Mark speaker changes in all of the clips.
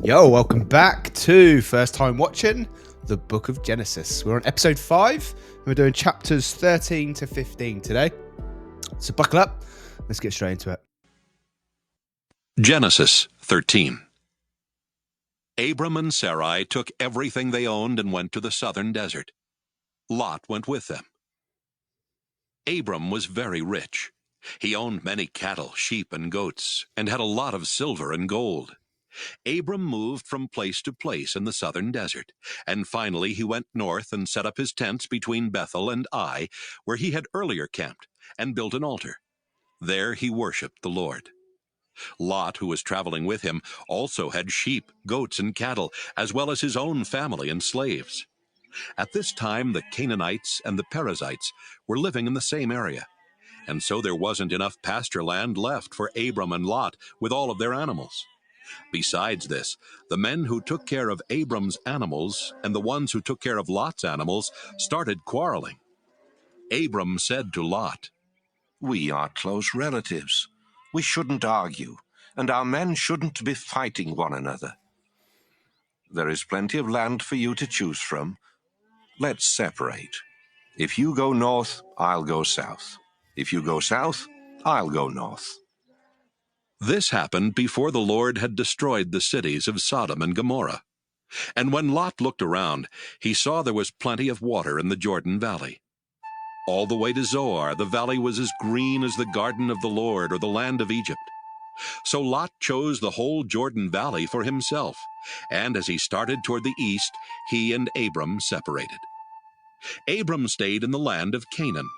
Speaker 1: Yo, welcome back to First Time Watching the Book of Genesis. We're on episode 5, and we're doing chapters 13 to 15 today. So buckle up, let's get straight into it.
Speaker 2: Genesis 13. Abram and Sarai took everything they owned and went to the southern desert. Lot went with them. Abram was very rich. He owned many cattle, sheep, and goats, and had a lot of silver and gold. Abram moved from place to place in the southern desert, and finally he went north and set up his tents between Bethel and Ai, where he had earlier camped, and built an altar. There he worshipped the Lord. Lot, who was traveling with him, also had sheep, goats, and cattle, as well as his own family and slaves. At this time, the Canaanites and the Perizzites were living in the same area, and so there wasn't enough pasture land left for Abram and Lot with all of their animals. Besides this, the men who took care of Abram's animals and the ones who took care of Lot's animals started quarreling. Abram said to Lot,
Speaker 3: "We are close relatives. We shouldn't argue, and our men shouldn't be fighting one another. There is plenty of land for you to choose from. Let's separate. If you go north, I'll go south. If you go south, I'll go north."
Speaker 2: This happened before the Lord had destroyed the cities of Sodom and Gomorrah. And when Lot looked around, he saw there was plenty of water in the Jordan Valley. All the way to Zoar, the valley was as green as the garden of the Lord or the land of Egypt. So Lot chose the whole Jordan Valley for himself, and as he started toward the east, he and Abram separated. Abram stayed in the land of Canaan.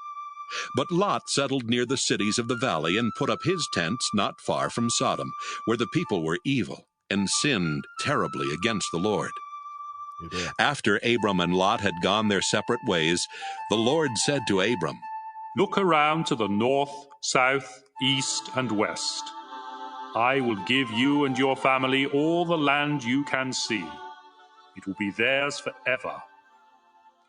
Speaker 2: But Lot settled near the cities of the valley and put up his tents not far from Sodom, where the people were evil and sinned terribly against the Lord. After Abram and Lot had gone their separate ways, the Lord said to Abram,
Speaker 4: "Look around to the north, south, east, and west. I will give you and your family all the land you can see. It will be theirs forever.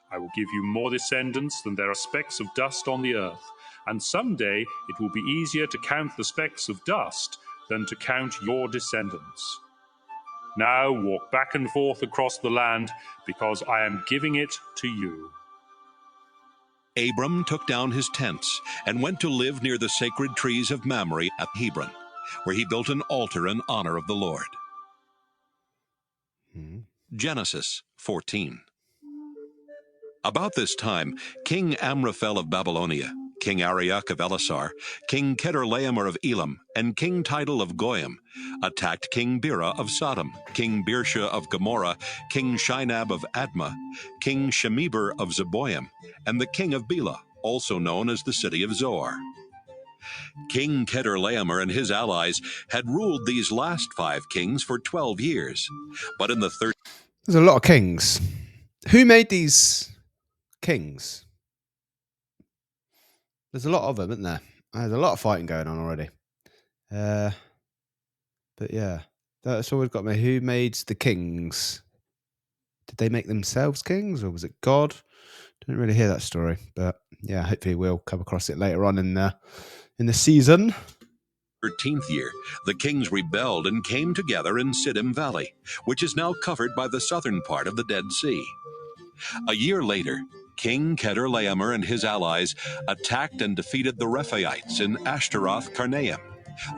Speaker 4: I will give you more descendants than there are specks of dust on the earth, and someday it will be easier to count the specks of dust than to count your descendants. Now walk back and forth across the land, because I am giving it to you."
Speaker 2: Abram took down his tents and went to live near the sacred trees of Mamre at Hebron, where he built an altar in honor of the Lord. Genesis 14. About this time, King Amraphel of Babylonia, King Arioch of Ellasar, King Chedorlaomer of Elam, and King Tidal of Goyim attacked King Bera of Sodom, King Birsha of Gomorrah, King Shinab of Admah, King Shemeber of Zeboim, and the king of Bela, also known as the city of Zoar. King Chedorlaomer and his allies had ruled these last 5 kings for 12 years, but in the 13th...
Speaker 1: There's a lot of kings. Who made these kings? There's a lot of them, isn't there? There's a lot of fighting going on already. But yeah, that's all we've got. Who made the kings? Did they make themselves kings, or was it God? Didn't really hear that story, but yeah, hopefully we'll come across it later on in the season.
Speaker 2: 13th year, the kings rebelled and came together in Siddim Valley, which is now covered by the southern part of the Dead Sea. A year later, King Chedorlaomer and his allies attacked and defeated the Rephaites in Ashtaroth Karnaim,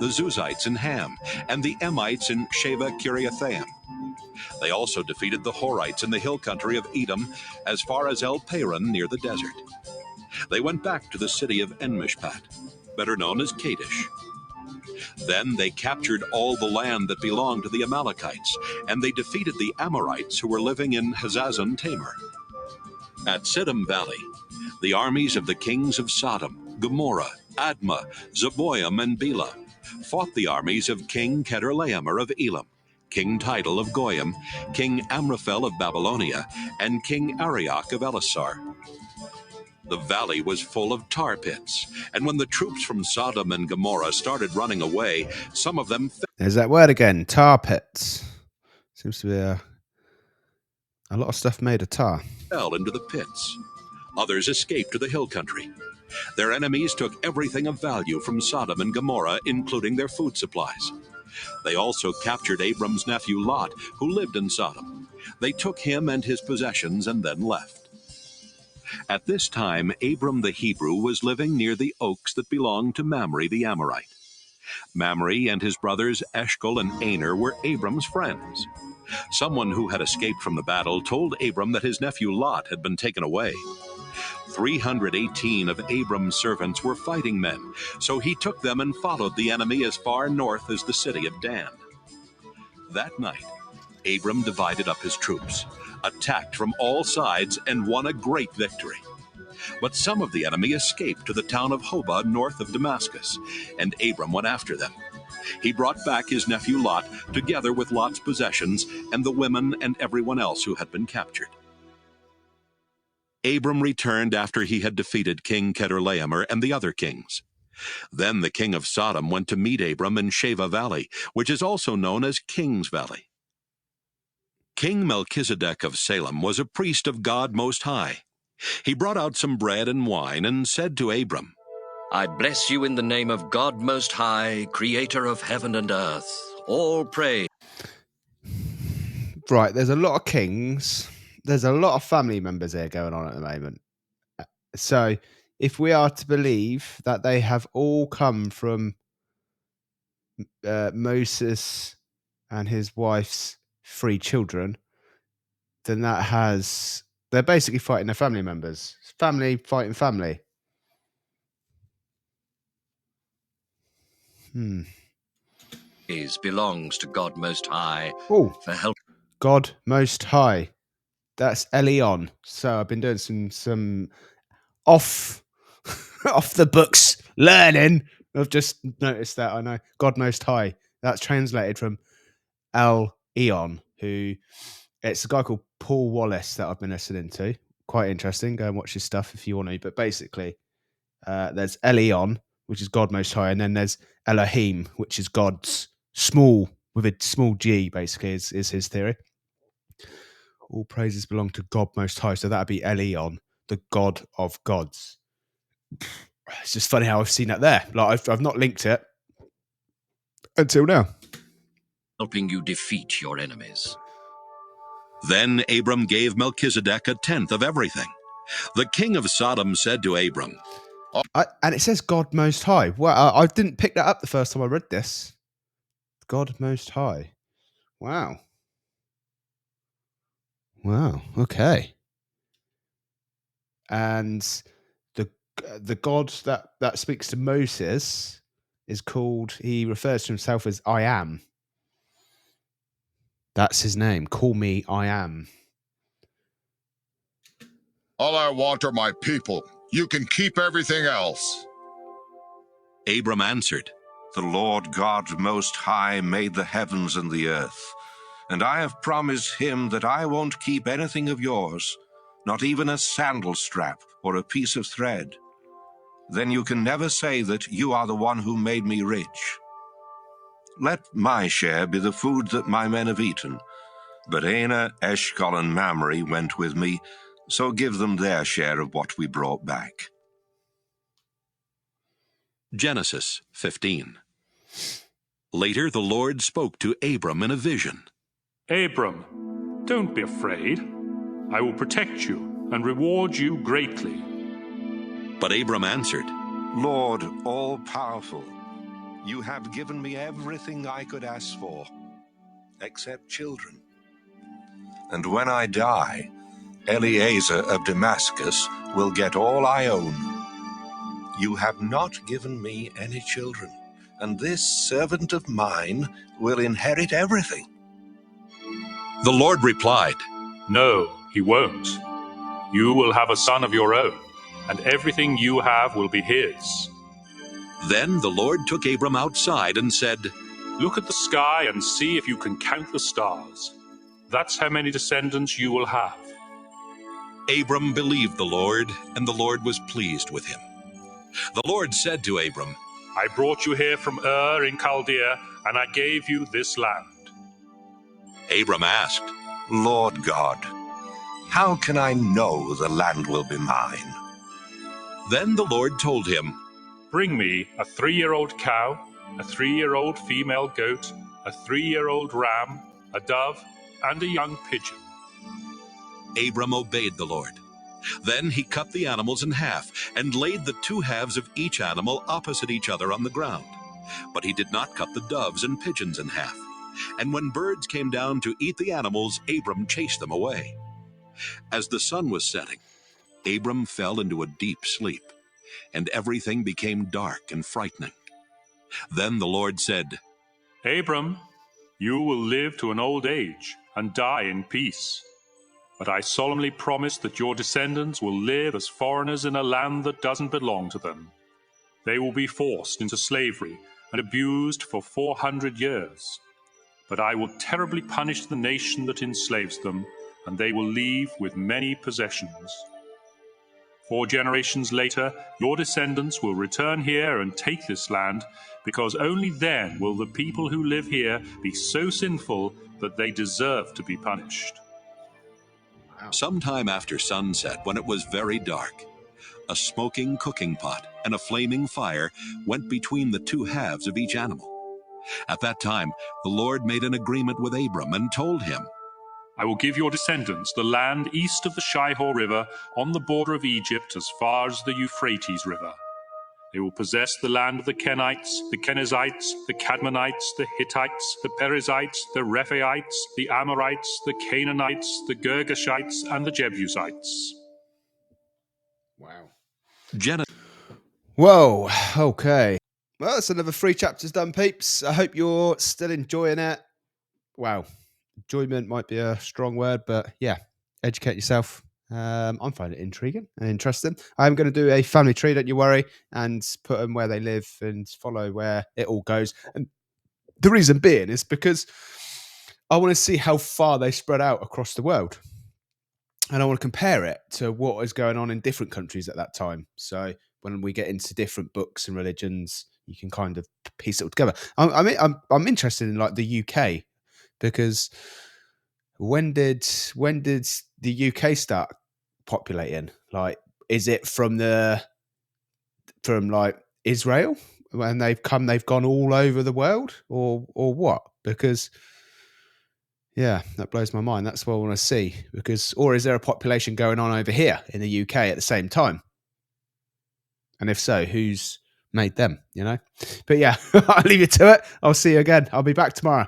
Speaker 2: the Zuzites in Ham, and the Emites in Sheva Kiriathaim. They also defeated the Horites in the hill country of Edom as far as El Paran near the desert. They went back to the city of En-Mishpat, better known as Kadesh. Then they captured all the land that belonged to the Amalekites, and they defeated the Amorites who were living in Hazazon Tamar. At Siddim Valley, the armies of the kings of Sodom, Gomorrah, Admah, Zeboim, and Bela fought the armies of King Chedorlaomer of Elam, King Tidal of Goyim, King Amraphel of Babylonia, and King Arioch of Ellasar. The valley was full of tar pits, and when the troops from Sodom and Gomorrah started running away, some of them
Speaker 1: There's that word again, tar pits. Seems to be a lot of stuff made of tar.
Speaker 2: Fell into the pits. Others escaped to the hill country. Their enemies took everything of value from Sodom and Gomorrah, including their food supplies. They also captured Abram's nephew Lot, who lived in Sodom. They took him and his possessions and then left. At this time, Abram the Hebrew was living near the oaks that belonged to Mamre the Amorite. Mamre and his brothers Eshcol and Aner were Abram's friends. Someone who had escaped from the battle told Abram that his nephew Lot had been taken away. 318 of Abram's servants were fighting men, so he took them and followed the enemy as far north as the city of Dan. That night, Abram divided up his troops, attacked from all sides, and won a great victory. But some of the enemy escaped to the town of Hobah north of Damascus, and Abram went after them. He brought back his nephew Lot, together with Lot's possessions and the women and everyone else who had been captured. Abram returned after he had defeated King Chedorlaomer and the other kings. Then the king of Sodom went to meet Abram in Sheva Valley, which is also known as King's Valley. King Melchizedek of Salem was a priest of God Most High. He brought out some bread and wine and said to Abram,
Speaker 5: I bless you in the name of God Most High, creator of heaven and earth. All praise.
Speaker 1: Right, there's a lot of kings. There's a lot of family members here going on at the moment. So, if we are to believe that they have all come from Moses and his wife's 3 children, then they're basically fighting their family members. Family fighting family.
Speaker 5: Belongs to God Most High
Speaker 1: Oh,
Speaker 5: for help.
Speaker 1: God Most High. That's Elion. So I've been doing some off the books learning. I've just noticed that. I know God Most High. That's translated from El Eon, who it's a guy called Paul Wallace that I've been listening to. Quite interesting. Go and watch his stuff if you want to. But basically, there's Elion, which is God Most High, and then there's Elohim, which is God's small with a small g. Basically, is his theory. All praises belong to God Most High, so that'd be Elion, the God of gods. It's just funny how I've seen that there. Like I've not linked it until now.
Speaker 5: Helping you defeat your enemies.
Speaker 2: Then Abram gave Melchizedek a tenth of everything. The king of Sodom said to Abram,
Speaker 1: And it says God Most High. Well, I didn't pick that up the first time I read this. God Most High. Wow. Okay. And the God that speaks to Moses is called. He refers to himself as I am. That's his name. Call me I am.
Speaker 6: All I want are my people. You can keep everything else.
Speaker 2: Abram answered,
Speaker 3: The Lord God Most High made the heavens and the earth, and I have promised him that I won't keep anything of yours, not even a sandal strap or a piece of thread. Then you can never say that you are the one who made me rich. Let my share be the food that my men have eaten. But Aner, Eshcol, and Mamre went with me, so give them their share of what we brought back.
Speaker 2: Genesis 15. Later, the Lord spoke to Abram in a vision.
Speaker 4: Abram, don't be afraid. I will protect you and reward you greatly.
Speaker 2: But Abram answered,
Speaker 3: Lord, all-powerful, you have given me everything I could ask for, except children. And when I die, Eliezer of Damascus will get all I own. You have not given me any children, and this servant of mine will inherit everything.
Speaker 2: The Lord replied,
Speaker 4: No, he won't. You will have a son of your own, and everything you have will be his.
Speaker 2: Then the Lord took Abram outside and said,
Speaker 4: Look at the sky and see if you can count the stars. That's how many descendants you will have.
Speaker 2: Abram believed the Lord, and the Lord was pleased with him. The Lord said to Abram,
Speaker 4: I brought you here from Ur in Chaldea, and I gave you this land.
Speaker 2: Abram asked,
Speaker 3: Lord God, how can I know the land will be mine?
Speaker 2: Then the Lord told him,
Speaker 4: Bring me a 3-year-old cow, a 3-year-old female goat, a 3-year-old ram, a dove, and a young pigeon.
Speaker 2: Abram obeyed the Lord. Then he cut the animals in half and laid the 2 halves of each animal opposite each other on the ground. But he did not cut the doves and pigeons in half. And when birds came down to eat the animals, Abram chased them away. As the sun was setting, Abram fell into a deep sleep, and everything became dark and frightening. Then the Lord said,
Speaker 4: Abram, you will live to an old age and die in peace. But I solemnly promise that your descendants will live as foreigners in a land that doesn't belong to them. They will be forced into slavery and abused for 400 years. But I will terribly punish the nation that enslaves them, and they will leave with many possessions. 4 generations later, your descendants will return here and take this land, because only then will the people who live here be so sinful that they deserve to be punished.
Speaker 2: Sometime after sunset, when it was very dark, a smoking cooking pot and a flaming fire went between the 2 halves of each animal. At that time, the Lord made an agreement with Abram and told him,
Speaker 4: I will give your descendants the land east of the Shihor River on the border of Egypt as far as the Euphrates River. They will possess the land of the Kenites, the Kenizzites, the Cadmonites, the Hittites, the Perizzites, the Rephaites, the Amorites, the Canaanites, the Girgashites, and the Jebusites.
Speaker 1: Wow.
Speaker 2: Genesis.
Speaker 1: Whoa. Okay. Well, that's another 3 chapters done, peeps. I hope you're still enjoying it. Wow. Enjoyment might be a strong word, but yeah, educate yourself. I'm finding it intriguing and interesting. I'm going to do a family tree, don't you worry, and put them where they live and follow where it all goes. And the reason being is because I want to see how far they spread out across the world. And I want to compare it to what is going on in different countries at that time. So when we get into different books and religions, you can kind of piece it all together. I'm interested in like the UK, because when did the UK start populating? Like, is it from like Israel when they've gone all over the world, or what? Because yeah, that blows my mind. That's what I want to see. Because, or is there a population going on over here in the UK at the same time? And if so, who's made them? You know. But yeah, I'll leave you to it. I'll see you again. I'll be back tomorrow.